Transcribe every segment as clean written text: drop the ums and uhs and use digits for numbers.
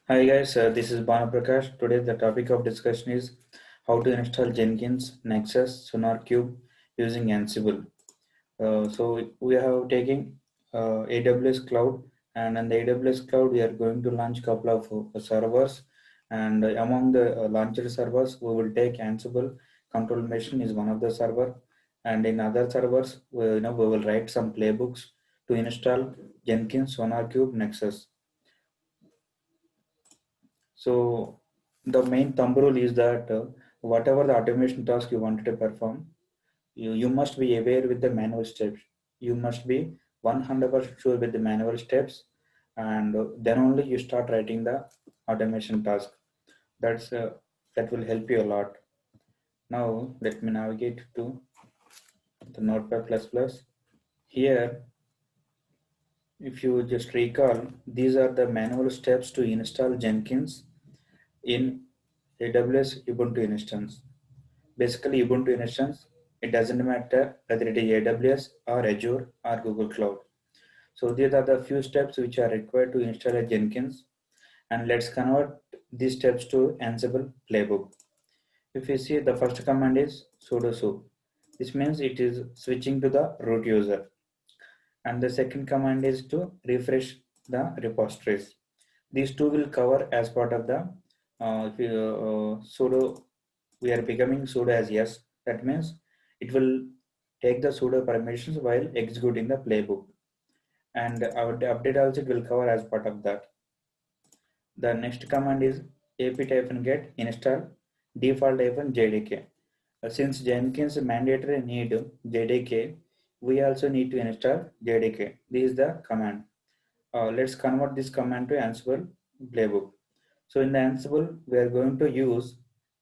Hi guys, this is Bana Prakash. Today the topic of discussion is how to install Jenkins, Nexus, SonarCube using Ansible. So we have taken AWS Cloud, and on the AWS Cloud we are going to launch couple of servers, and among the launched servers we will take Ansible Control Machine is one of the server, and in other servers we will write some playbooks to install Jenkins, SonarCube, Nexus. So the main thumb rule is that whatever the automation task you wanted to perform, you must be aware with the manual steps. You must be 100% sure with the manual steps, and then only you start writing the automation task. That's that will help you a lot. Now let me navigate to the Notepad++. Here, if you just recall, these are the manual steps to install Jenkins in AWS Ubuntu instance. Basically, Ubuntu instance, it doesn't matter whether it is AWS or Azure or Google Cloud. So these are the few steps which are required to install a Jenkins, and let's convert these steps to Ansible playbook. If you see, the first command is sudo su. This means it is switching to the root user, and the second command is to refresh the repositories. These two will cover as part of the if you, sudo. We are becoming sudo as yes. That means it will take the sudo permissions while executing the playbook, and our update also it will cover as part of that. The next command is apt-get install default-jdk. Since Jenkins mandatory need JDK, we also need to install JDK. This is the command. Let's convert this command to Ansible playbook. So in the Ansible, we are going to use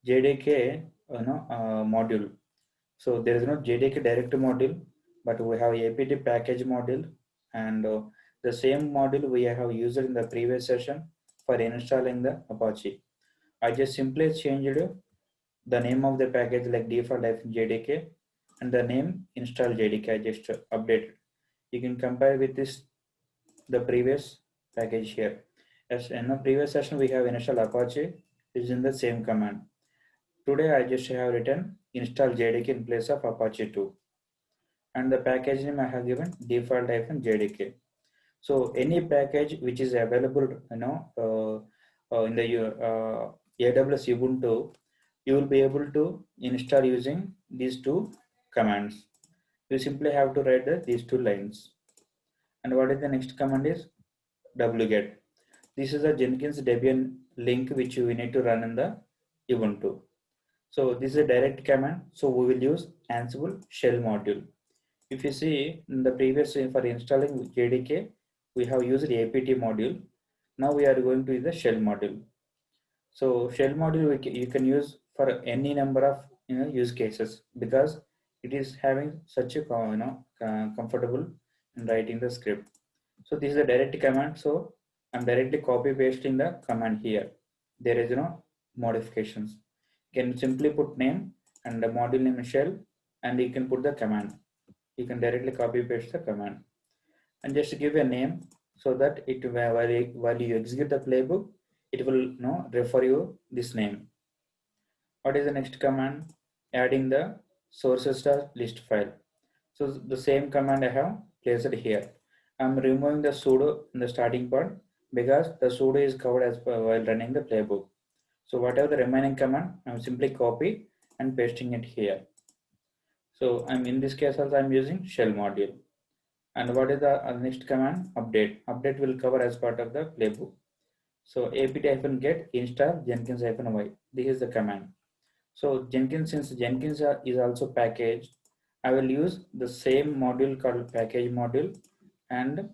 JDK module. So there is no JDK direct module, but we have apt package module, and the same module we have used in the previous session for installing the Apache. I just simply changed the name of the package like default-jdk and the name install JDK. I just updated. You can compare with this the previous package here. As in the previous session, we have installed Apache using the same command. Today, I just have written install JDK in place of Apache 2. And the package name I have given default-jdk. So any package which is available, in the AWS Ubuntu, you will be able to install using these two commands. You simply have to write these two lines. And what is the next command is wget. This is a Jenkins Debian link which we need to run in the Ubuntu. So this is a direct command. So we will use Ansible shell module. If you see in the previous for installing JDK, we have used apt module. Now we are going to use the shell module. So shell module you can use for any number of use cases because it is having such a comfortable in writing the script. So this is a direct command. So I'm directly copy pasting the command here. There is no modifications. You can simply put name and the module name shell, and you can put the command. You can directly copy paste the command and just give a name so that it while you execute the playbook, it will refer you this name. What is the next command? Adding the sources to list file. So the same command I have placed here. I'm removing the sudo in the starting part because the sudo is covered as while running the playbook. So whatever the remaining command, I'm simply copy and pasting it here. So I'm in this case also I'm using shell module. And what is the next command? Update. Update will cover as part of the playbook. So apt-get install jenkins-y. This is the command. So Jenkins, since Jenkins is also packaged, I will use the same module called package module, and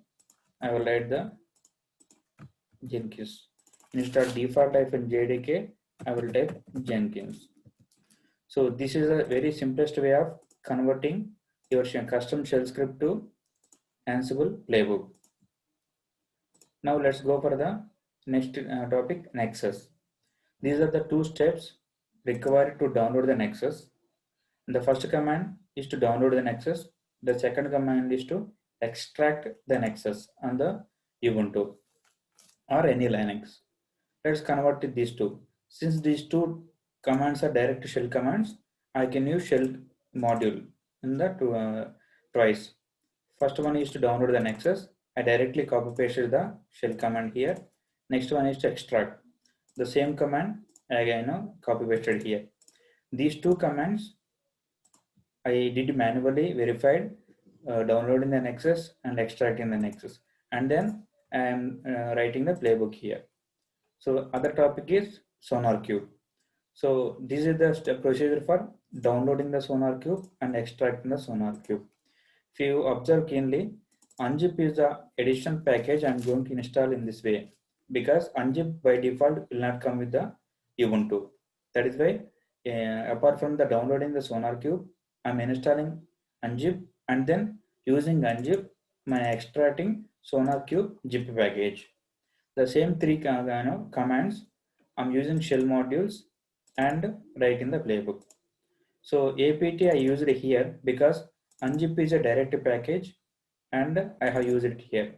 I will write the Jenkins. Instead default-jdk, I will type Jenkins. So this is a very simplest way of converting your custom shell script to Ansible playbook. Now let's go for the next topic, Nexus. These are the two steps required to download the Nexus. The first command is to download the Nexus. The second command is to extract the Nexus on the Ubuntu or any Linux. Let's convert to these two. Since these two commands are direct shell commands, I can use shell module in the twice. First one is to download the Nexus. I directly copy pasted the shell command here. Next one is to extract. The same command again copy pasted here. These two commands I did manually verified downloading the Nexus and extracting the Nexus, and then I am writing the playbook here. So other topic is SonarQube. So this is the step procedure for downloading the SonarQube and extracting the SonarQube. If you observe keenly, unzip is the additional package I'm going to install in this way, because unzip by default will not come with the Ubuntu. That is why apart from the downloading the SonarQube, I'm installing unzip and then using unzip my extracting SonarQube zip package. The same three commands I'm using shell modules and write in the playbook. So apt I used here because unzip is a direct package and I have used it here.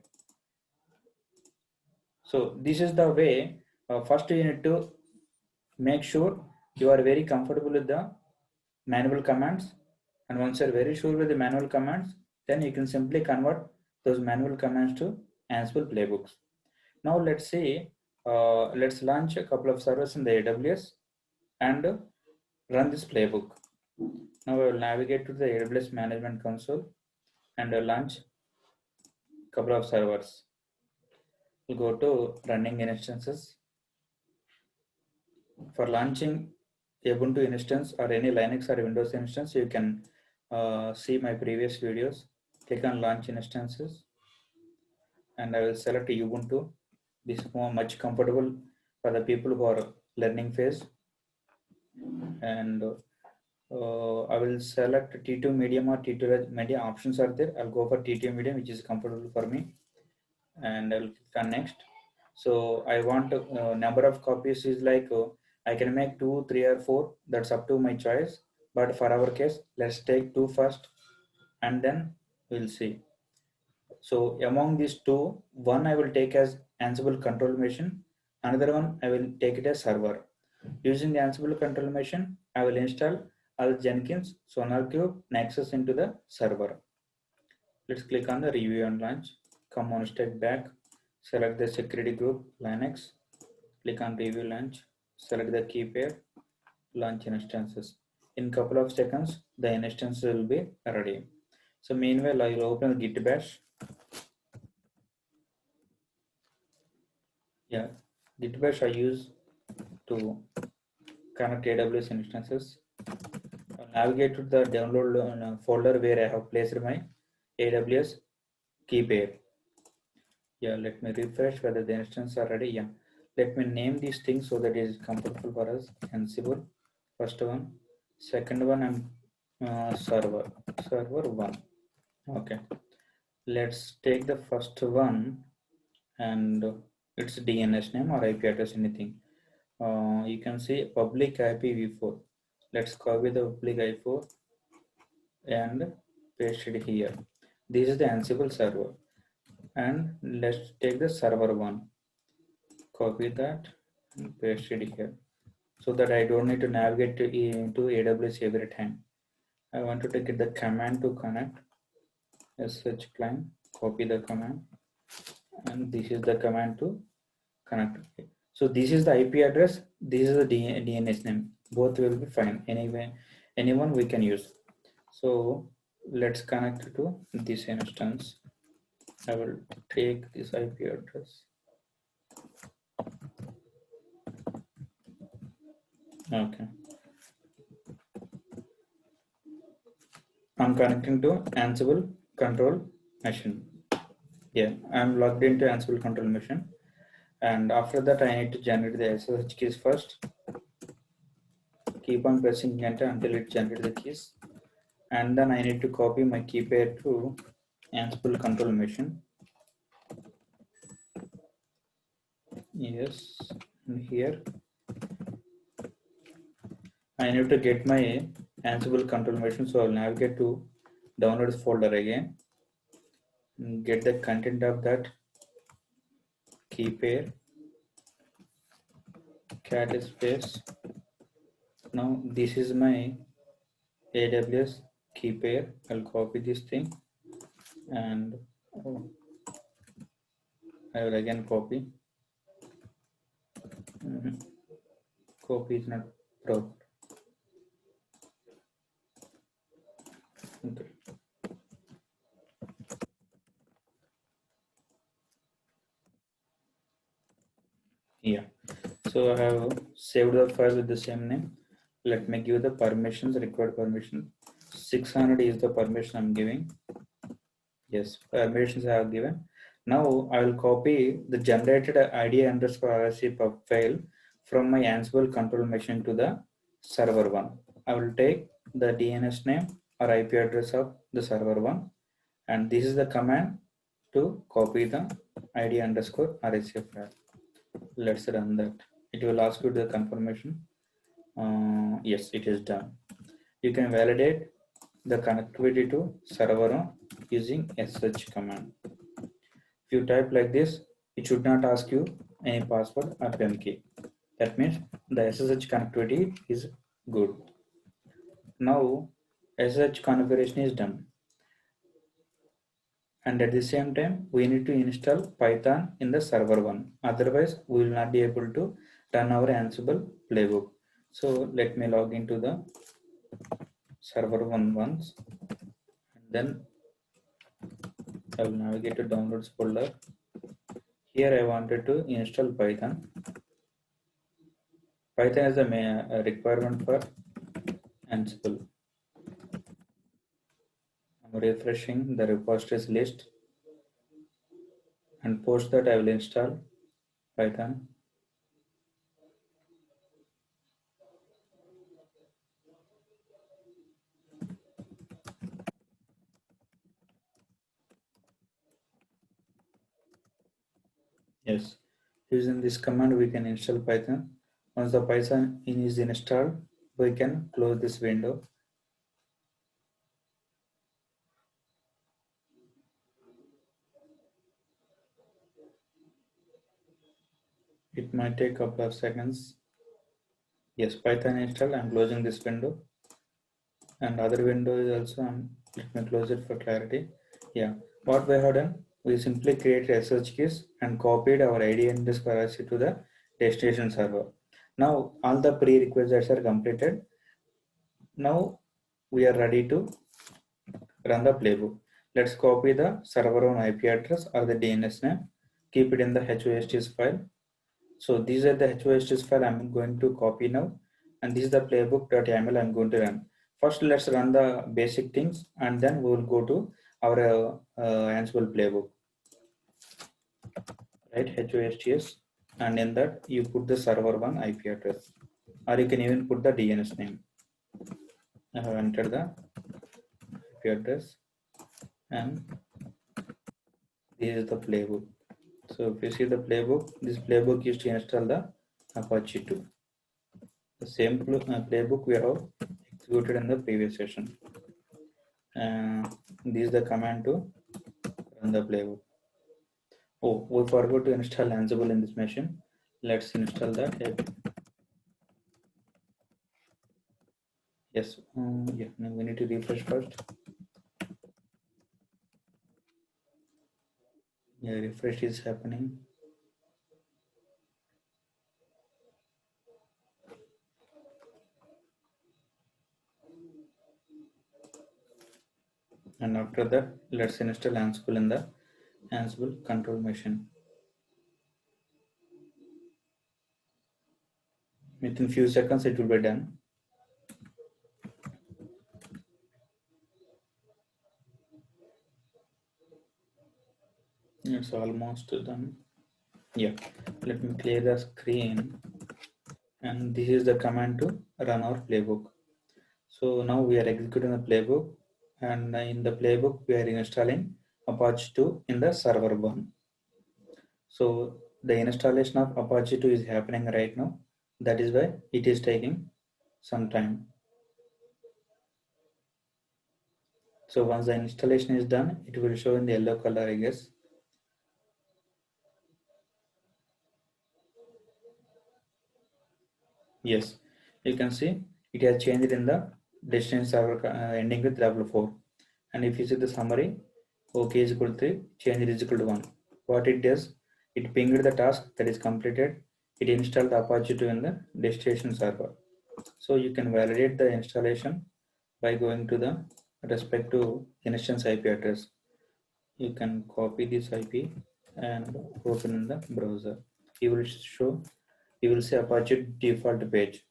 So this is the way. First you need to make sure you are very comfortable with the manual commands, and once you're very sure with the manual commands, then you can simply convert those manual commands to Ansible playbooks. Now let's say let's launch a couple of servers in the AWS and run this playbook. Now I will navigate to the AWS Management Console and launch a couple of servers. We'll go to running instances. For launching Ubuntu instance or any Linux or Windows instance, you can see my previous videos. Click on launch instances and I will select Ubuntu. This is much comfortable for the people who are learning phase. And I will select T2 medium or T2 media. Options are there. I'll go for T2 medium, which is comfortable for me, and I'll click on next. So I want number of copies is like I can make 2, 3 or 4. That's up to my choice. But for our case, let's take 2 first and then we'll see. So among these two, one I will take as Ansible control machine. Another one I will take it as server. Using the Ansible control machine, I will install all Jenkins, SonarQube, Nexus into the server. Let's click on the review and launch. Come on, step back. Select the security group, Linux. Click on review launch. Select the key pair, launch instances. In couple of seconds, the instance will be ready. So meanwhile, I will open the Git bash. Yeah, Git bash I use to connect AWS instances. I'll navigate to the download folder where I have placed my AWS key pair. Yeah, let me refresh whether the instances are ready. Yeah, let me name these things so that it is comfortable for us. Ansible, first one. Second one, I'm server 1. Okay, let's take the first one and its DNS name or IP address, anything. You can see public IPv4. Let's copy the public IP4 and paste it here. This is the Ansible server, and let's take the server 1. Copy that and paste it here, so that I don't need to navigate into AWS every time. I wanted to get the command to connect sh client, copy the command, and this is the command to connect. So this is the IP address, this is the DNS name. Both will be fine. Anyway, anyone we can use. So let's connect to this instance. I will take this IP address. Okay. I'm connecting to Ansible control machine. Yeah, I'm logged into Ansible control machine. And after that, I need to generate the SSH keys first. Keep on pressing enter until it generates the keys. And then I need to copy my key pair to Ansible control machine. Yes, and here I need to get my Ansible control machine. So I'll navigate to downloads folder again. Get the content of that key pair. cat space. Now this is my AWS key pair. I'll copy this thing and oh, I will again copy. Mhm. Copy is not proper. Okay. Yeah. So I have saved the file with the same name. Let me give the permissions, required permission. 600 is the permission I'm giving. Yes, permissions I have given. Now I will copy the generated ID underscore RSC pub file from my Ansible control machine to the server one. I will take the DNS name or IP address of the server one, and this is the command to copy the ID underscore RSC file. Let's run that. It will ask you the confirmation. Yes, it is done. You can validate the connectivity to server one using SH command. If you type like this, it should not ask you any password or PIN key. That means the SSH connectivity is good. Now SSH configuration is done. And at the same time, we need to install Python in the server one. Otherwise, we will not be able to run our Ansible playbook. So let me log into the server one once. And then I will navigate to downloads folder. Here I wanted to install Python. Python is a requirement for Ansible. I'm refreshing the repositories list, and post that I will install Python. Yes, using this command we can install Python. Once the Python is installed, we can close this window. It might take a couple of seconds. Yes, Python installed. I'm closing this window, and other window is also. Let me close it for clarity. Yeah, what we have done, we simply created SSH keys and copied our ID and this currency to the destination server. Now all the prerequisites are completed. Now we are ready to run the playbook. Let's copy the server own IP address or the DNS name, keep it in the HOSTs file. So these are the HOSTs file I'm going to copy now, and this is the playbook.yaml I'm going to run. First, let's run the basic things, and then we will go to our Ansible playbook. Right, HOSTs, and in that you put the server one IP address, or you can even put the DNS name. I have entered the IP address, and this is the playbook. So if you see the playbook, this playbook is to install the Apache 2. The same playbook we have executed in the previous session. This is the command to run the playbook. Oh, we forgot to install Ansible in this machine. Let's install that. Yes, yeah, no, we need to refresh first. Yeah, refresh is happening. And after that, let's install Ansible in the Ansible control machine. Within few seconds, it will be done. It's almost done. Yeah, let me clear the screen. And this is the command to run our playbook. So now we are executing the playbook, and in the playbook we are installing Apache 2 in the server 1. So the installation of Apache 2 is happening right now. That is why it is taking some time. So once the installation is done, it will show in the yellow color, I guess. Yes, you can see it has changed in the destination server ending with 4. And if you see the summary, OK is equal to 3, change is equal to 1. What it does, it pinged the task that is completed. It installed the Apache 2 in the destination server. So you can validate the installation by going to the respective instance IP address. You can copy this IP and open in the browser. You will see Apache default page.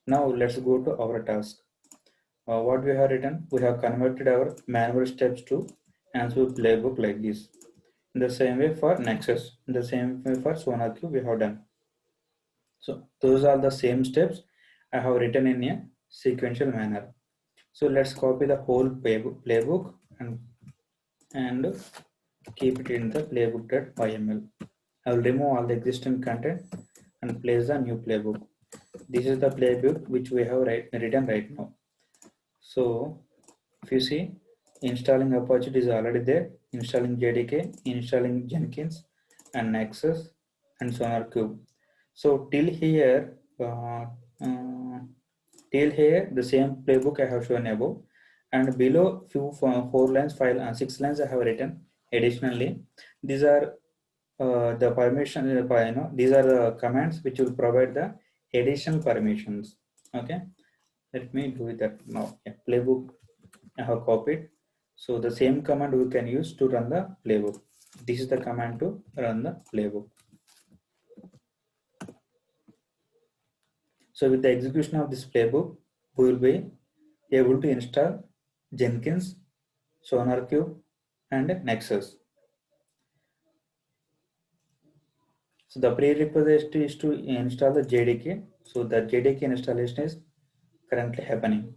Now let's go to our task. What we have written, we have converted our manual steps to Ansible playbook like this. In the same way for Nexus, in the same way for SonarQube we have done. So those are the same steps I have written in a sequential manner. So let's copy the whole playbook and keep it in the playbook.yml. I will remove all the existing content and place the new playbook. This is the playbook which we have written right now. So if you see, installing Apache is already there, installing JDK, installing Jenkins and Nexus and SonarQube. So till here the same playbook I have shown above, and below few 4 lines, 6 lines I have written additionally. These are the permission, these are the commands which will provide the additional permissions. Okay, let me do that now. Yeah, playbook I have copied. So the same command we can use to run the playbook. This is the command to run the playbook. So with the execution of this playbook, we will be able to install Jenkins, SonarQube, and Nexus. So the prerequisite is to install the JDK. So the JDK installation is currently happening.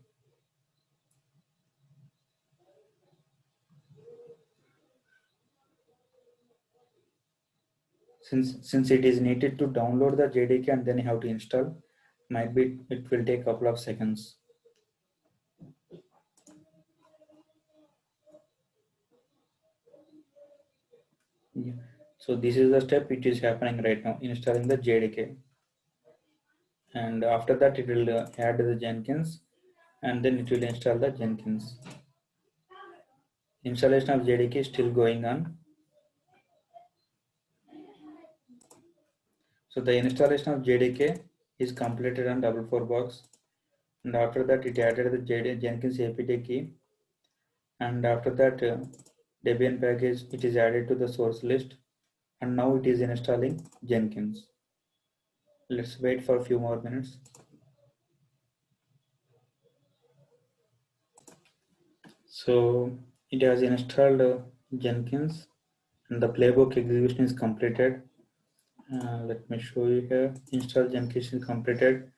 Since it is needed to download the JDK and then you have to install, might be it will take a couple of seconds. Yeah. So this is the step which is happening right now, installing the JDK, and after that it will add the Jenkins, and then it will install the Jenkins. Installation of JDK is still going on. So the installation of JDK is completed on 4 box, and after that it added the Jenkins apt key, and after that Debian package it is added to the source list, and now it is installing Jenkins. Let's wait for a few more minutes. So it has installed Jenkins, and the playbook execution is completed. Let me show you here. Install Jenkins is completed.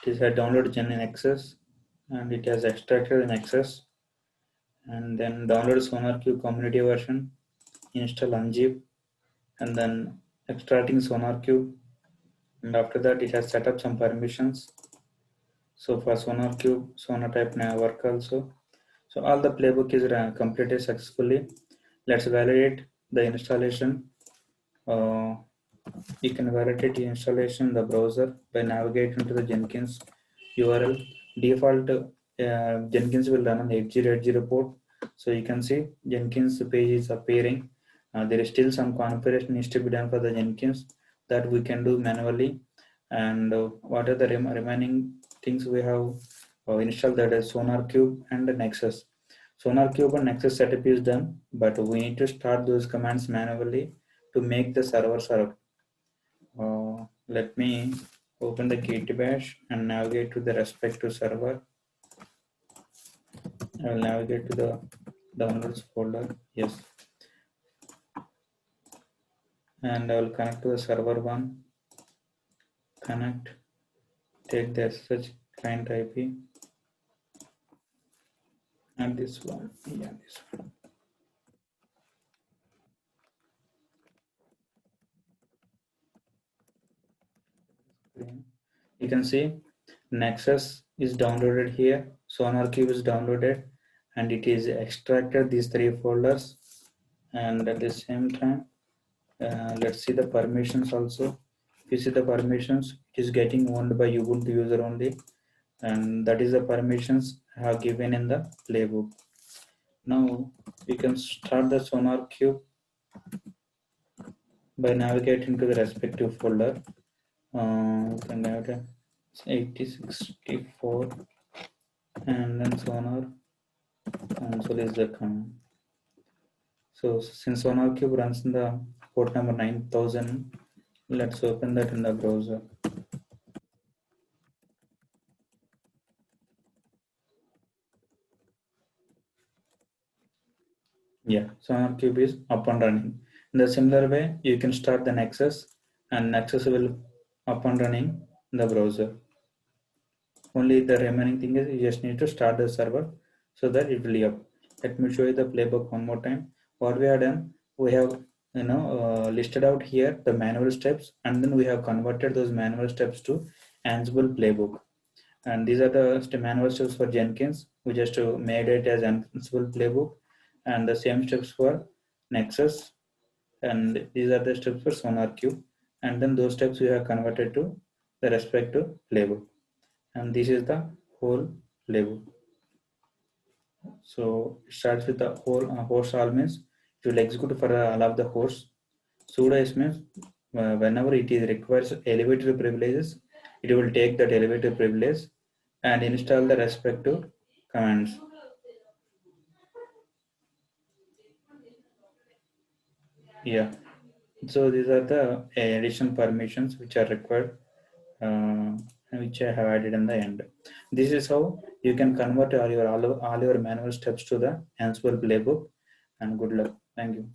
It has downloaded Nexus, and it has extracted Nexus, and then download SonarQube community version, install unzip, and then extracting SonarQube, and after that it has set up some permissions. So for SonarQube, Sonatype now work also. So all the playbook is completed successfully. Let's validate the installation. You can validate the installation in the browser by navigating to the Jenkins URL. Default Jenkins will run on 8080 port. So you can see Jenkins page is appearing. There is still some configuration needs to be done for the Jenkins that we can do manually. And what are the remaining things we have installed, that is SonarQube and Nexus. SonarQube and Nexus setup is done, but we need to start those commands manually to make the server serve. Let me open the Git bash and navigate to the respective server. I will navigate to the downloads folder. Yes. And I will connect to the server one. Connect. Take the SSH client IP. And this one. Yeah, this one. You can see Nexus is downloaded here, SonarQube is downloaded, and it is extracted these 3 folders. And at the same time, let's see the permissions also. you see the permissions, it is getting owned by Ubuntu user only, and that is the permissions I have given in the playbook. Now we can start the Sonar Cube by navigating to the respective folder. We can navigate 8064 and then Sonar console is the command. So since Sonar Cube runs in the port number 9000, let's open that in the browser. Yeah, Sonar Cube is up and running. In the similar way, you can start the Nexus, and Nexus will up and running in the browser. Only the remaining thing is you just need to start the server so that it will be up. Let me show you the playbook one more time. What we have done, we have listed out here the manual steps, and then we have converted those manual steps to Ansible playbook. And these are the manual steps for Jenkins. We just made it as Ansible playbook, and the same steps for Nexus, and these are the steps for SonarQube, and then those steps we have converted to the respective playbook, and this is the whole playbook. So it starts with the whole host all means it will execute for all of the hosts. Sudo s means whenever it is requires elevator privileges, it will take that elevator privilege and install the respective commands. Yeah, so these are the additional permissions which are required, which I have added in the end. This is how you can convert all your manual steps to the Ansible playbook. And good luck. Thank you.